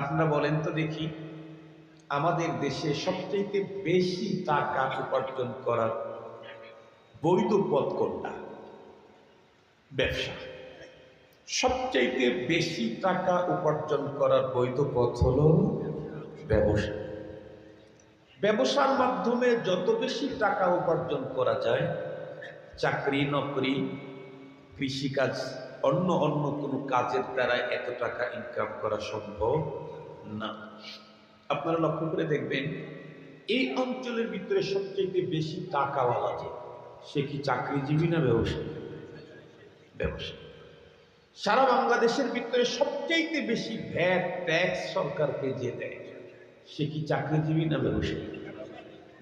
আপনারা বলেন তো দেখি, আমাদের দেশে সবচেয়ে বেশি টাকা উপার্জন করার বৈধ পথ কোনটা? ব্যবসা। সবচেয়ে বেশি টাকা উপার্জন করার বৈধ পথ হলো ব্যবসা। ব্যবসার মাধ্যমে যত বেশি টাকা উপার্জন করা যায়, চাকরি নকরি, কৃষিকাজ, অন্য অন্য কোনো কাজের দ্বারা এত টাকা ইনকাম করা সম্ভব না। আপনারা লক্ষ্য করে দেখবেন, এই অঞ্চলের ভিতরে সবচেয়ে বেশি টাকাওয়ালা যে, সে কি চাকরিজীবী না ব্যবসায়ী? ব্যবসায়ী। সারা বাংলাদেশের ভিতরে সবচেয়ে বেশি ভ্যাট ট্যাক্স সরকারকে যে দেয়, সে কি চাকরিজীবী না ব্যবসায়ী?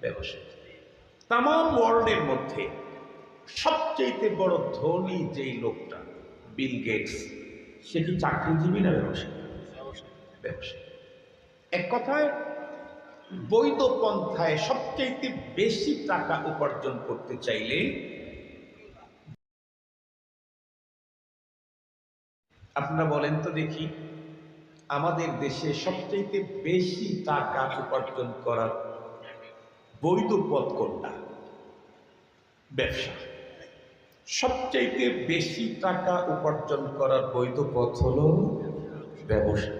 ব্যবসায়ী। তাম ওয়ার্ল্ডের মধ্যে সবচেয়ে বড় ধনী যেই লোকটা, বিল গেটস, সে কি চাকরিজীবী না ব্যবসায়ী? ব্যবসায়ী। এক কথায়, বৈধ পন্থায় সবচেয়ে বেশি টাকা উপার্জন করতে চাইলে আপনারা বলেন তো দেখি, আমাদের দেশে সবচেয়ে বেশি টাকা উপার্জন করার বৈধ পথ কোনটা? ব্যবসা। সবচেয়ে বেশি টাকা উপার্জন করার বৈধ পথ হলো ব্যবসা।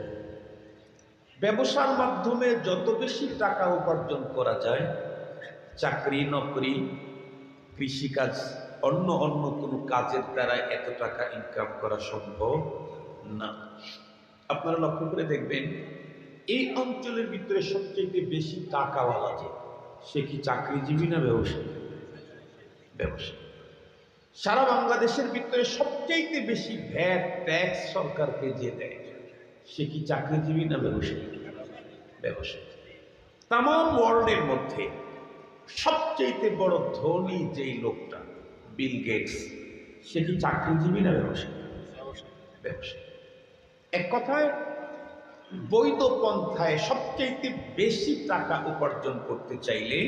ব্যবসার মাধ্যমে যত বেশি টাকা উপার্জন করা যায়, চাকরি নকরি, কৃষিকাজ, অন্য অন্য কোনো কাজের দ্বারা এত টাকা ইনকাম করা সম্ভব না। আপনারা লক্ষ্য করে দেখবেন, এই অঞ্চলের ভিতরে সবচেয়ে বেশি টাকাওয়ালা যে, সে কি চাকরিজীবী না ব্যবসায়ী? ব্যবসায়ী। সারা বাংলাদেশের ভিতরে সবচেয়ে বেশি ভ্যাট ট্যাক্স সরকারকে যে দেয়, সে কি চাকরিজীবী না ব্যবসায়ী? ব্যবসায়ী। তাম ওয়ার্ল্ডের মধ্যে সবচেয়ে বড় ধনী যেই লোকটা, বিল গেটস, সে কি চাকরিজীবী না ব্যবসায়ী? ব্যবসায়ী। এক কথায়, বৈধ পন্থায় সবচেয়ে বেশি টাকা উপার্জন করতে চাইলে